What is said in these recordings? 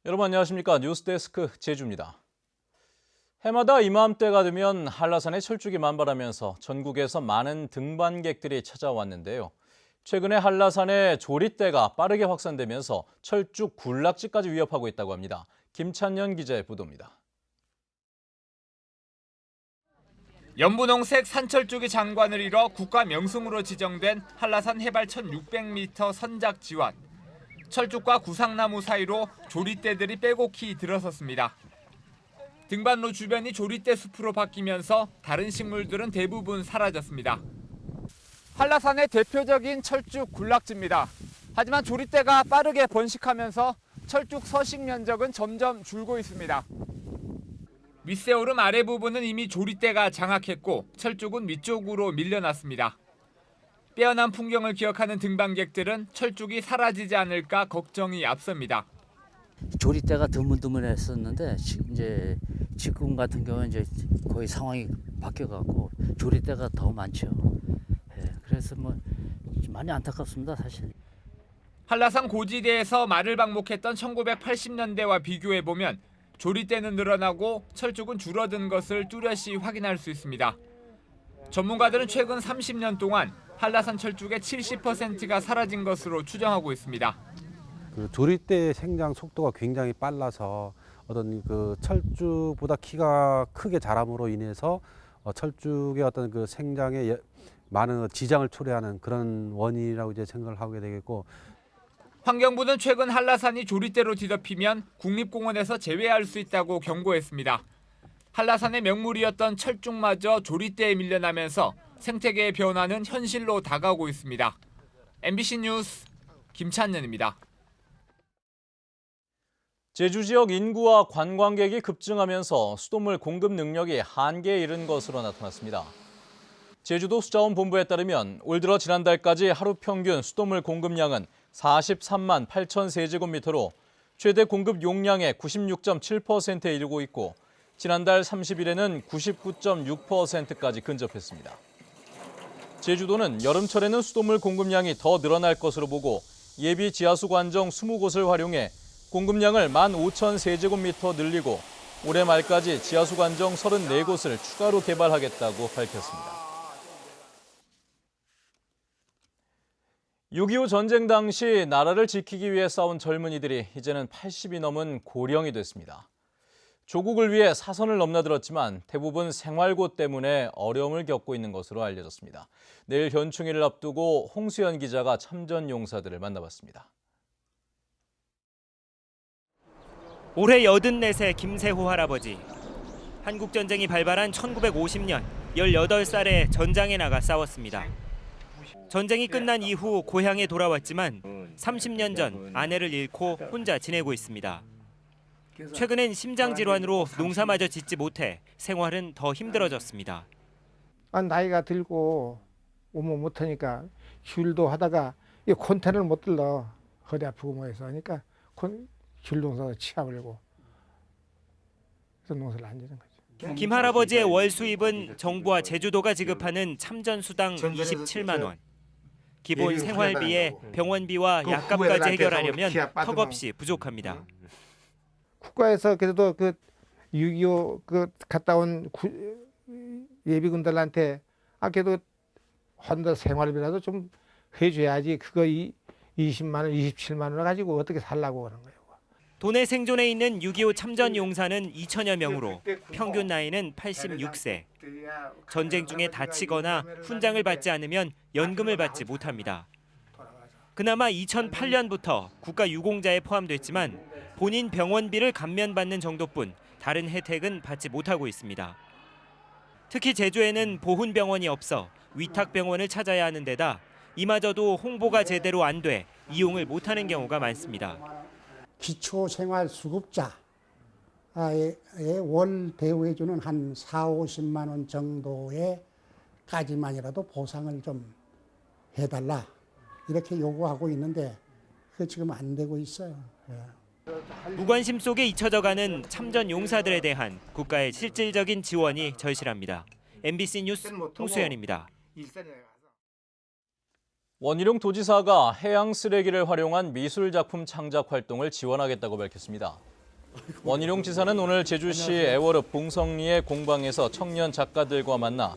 여러분 안녕하십니까? 뉴스데스크 제주입니다. 해마다 이맘때가 되면 한라산에 철쭉이 만발하면서 전국에서 많은 등반객들이 찾아왔는데요. 최근에 한라산에 조릿대가 빠르게 확산되면서 철쭉 군락지까지 위협하고 있다고 합니다. 김찬년 기자의 보도입니다. 연분홍색 산철쭉이 장관을 이뤄 국가 명승으로 지정된 한라산 해발 1,600m 선작 지환. 철쭉과 구상나무 사이로 조릿대들이 빼곡히 들어섰습니다. 등반로 주변이 조릿대 숲으로 바뀌면서 다른 식물들은 대부분 사라졌습니다. 한라산의 대표적인 철쭉 군락지입니다. 하지만 조릿대가 빠르게 번식하면서 철쭉 서식 면적은 점점 줄고 있습니다. 윗세오름 아래 부분은 이미 조릿대가 장악했고 철쭉은 위쪽으로 밀려났습니다. 빼어난 풍경을 기억하는 등반객들은 철쭉이 사라지지 않을까 걱정이 앞섭니다. 조릿대가 드문드문했었는데 지금 같은 경우는 이제 거의 상황이 바뀌어갖고 조릿대가 더 많죠. 그래서 많이 안타깝습니다, 사실. 한라산 고지대에서 말을 방목했던 1980년대와 비교해 보면 조릿대는 늘어나고 철쭉은 줄어든 것을 뚜렷이 확인할 수 있습니다. 전문가들은 최근 30년 동안 한라산 철쭉의 70%가 사라진 것으로 추정하고 있습니다. 그 조릿대의 생장 속도가 굉장히 빨라서 어떤 그 철쭉보다 키가 크게 자람으로 인해서 철쭉의 어떤 그 생장에 많은 지장을 초래하는 그런 원인이라고 이제 생각을 하게 되겠고. 환경부는 최근 한라산이 조릿대로 뒤덮이면 국립공원에서 제외할 수 있다고 경고했습니다. 한라산의 명물이었던 철쭉마저 조릿대에 밀려나면서 생태계의 변화는 현실로 다가오고 있습니다. MBC 뉴스 김찬년입니다. 제주 지역 인구와 관광객이 급증하면서 수돗물 공급 능력이 한계에 이른 것으로 나타났습니다. 제주도 수자원본부에 따르면 올 들어 지난달까지 하루 평균 수돗물 공급량은 43만 8천 세제곱미터로 최대 공급 용량의 96.7%에 이르고 있고 지난달 30일에는 99.6%까지 근접했습니다. 제주도는 여름철에는 수돗물 공급량이 더 늘어날 것으로 보고 예비 지하수 관정 20곳을 활용해 공급량을 15,000 세제곱미터 늘리고 올해 말까지 지하수 관정 34곳을 추가로 개발하겠다고 밝혔습니다. 6.25 전쟁 당시 나라를 지키기 위해 싸운 젊은이들이 이제는 80이 넘은 고령이 됐습니다. 조국을 위해 사선을 넘나들었지만 대부분 생활고 때문에 어려움을 겪고 있는 것으로 알려졌습니다. 내일 현충일을 앞두고 홍수연 기자가 참전 용사들을 만나봤습니다. 올해 84세 김세호 할아버지. 한국전쟁이 발발한 1950년 18살에 전장에 나가 싸웠습니다. 전쟁이 끝난 이후 고향에 돌아왔지만 30년 전 아내를 잃고 혼자 지내고 있습니다. 최근엔 심장질환으로 농사마저 짓지 못해 생활은 더 힘들어졌습니다. 나이가 들고 오면 못하니까 귤도 하다가 이 콘테너를 못 들러 허리 아프고 뭐 해서 하니까 귤 농사도 치아버리고 그래서 농사를 안 지는 거죠. 김 할아버지의 월 수입은 정부와 제주도가 지급하는 참전 수당 27만 원. 기본 생활비에 병원비와 약값까지 해결하려면 턱없이 부족합니다. 국가에서 그래도 그 6.25 갔다 온 예비군들한테 그래도 헌터 생활비라도 좀 해줘야지 그거 20만 원, 27만 원을 가지고 어떻게 살라고 그러는 거예요. 도내 생존해 있는 6.25 참전 용사는 2천여 명으로 평균 나이는 86세. 전쟁 중에 다치거나 훈장을 받지 않으면 연금을 받지 못합니다. 그나마 2008년부터 국가 유공자에 포함됐지만 본인 병원비를 감면받는 정도뿐 다른 혜택은 받지 못하고 있습니다. 특히 제주에는 보훈병원이 없어 위탁병원을 찾아야 하는 데다 이마저도 홍보가 제대로 안 돼 이용을 못하는 경우가 많습니다. 기초생활수급자에 월 대우해주는 한 4, 50만 원 정도에까지만이라도 보상을 좀 해달라 이렇게 요구하고 있는데 그게 지금 안 되고 있어요. 무관심 속에 잊혀져가는 참전 용사들에 대한 국가의 실질적인 지원이 절실합니다. MBC 뉴스 홍수연입니다. 원희룡 도지사가 해양 쓰레기를 활용한 미술 작품 창작 활동을 지원하겠다고 밝혔습니다. 원희룡 지사는 오늘 제주시 애월읍 봉성리의 공방에서 청년 작가들과 만나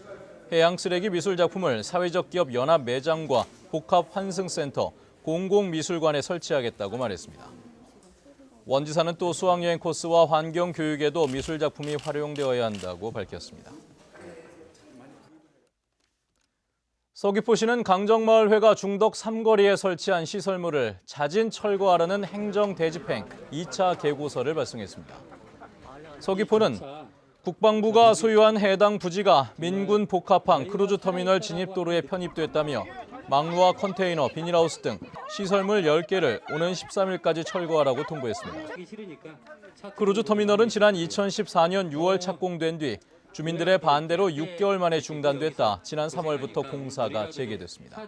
해양 쓰레기 미술 작품을 사회적 기업 연합 매장과 복합 환승센터 공공미술관에 설치하겠다고 말했습니다. 원 지사는 또 수학여행 코스와 환경 교육에도 미술 작품이 활용되어야 한다고 밝혔습니다. 서귀포시는 강정마을회가 중덕 삼거리에 설치한 시설물을 자진 철거하라는 행정 대집행 2차 계고서를 발송했습니다. 서귀포는 국방부가 소유한 해당 부지가 민군 복합항 크루즈터미널 진입도로에 편입됐다며 망루와 컨테이너, 비닐하우스 등 시설물 10개를 오는 13일까지 철거하라고 통보했습니다. 크루즈터미널은 지난 2014년 6월 착공된 뒤 주민들의 반대로 6개월 만에 중단됐다 지난 3월부터 공사가 재개됐습니다.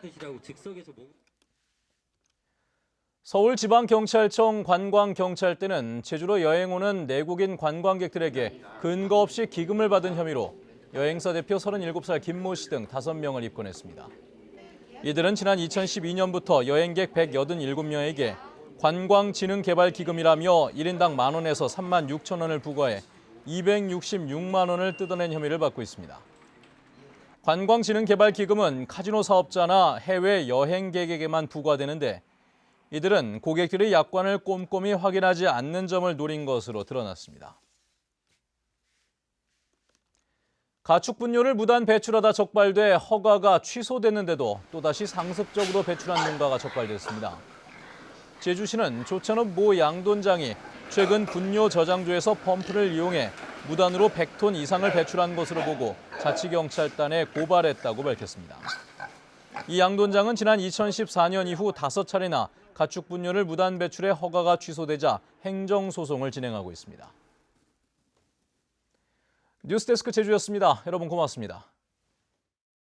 서울지방경찰청 관광경찰대는 제주로 여행 오는 내국인 관광객들에게 근거 없이 기금을 받은 혐의로 여행사 대표 37살 김모 씨 등 5명을 입건했습니다. 이들은 지난 2012년부터 여행객 187명에게 관광진흥개발기금이라며 1인당 만 원에서 3만 6천 원을 부과해 266만 원을 뜯어낸 혐의를 받고 있습니다. 관광진흥개발기금은 카지노 사업자나 해외 여행객에게만 부과되는데 이들은 고객들이 약관을 꼼꼼히 확인하지 않는 점을 노린 것으로 드러났습니다. 가축분뇨를 무단 배출하다 적발돼 허가가 취소됐는데도 또다시 상습적으로 배출한 농가가 적발됐습니다. 제주시는 조찬업 모 양돈장이 최근 분뇨 저장소에서 펌프를 이용해 무단으로 100톤 이상을 배출한 것으로 보고 자치경찰단에 고발했다고 밝혔습니다. 이 양돈장은 지난 2014년 이후 5차례나 가축 분뇨를 무단 배출해 허가가 취소되자 행정소송을 진행하고 있습니다. 뉴스데스크 제주였습니다. 여러분 고맙습니다.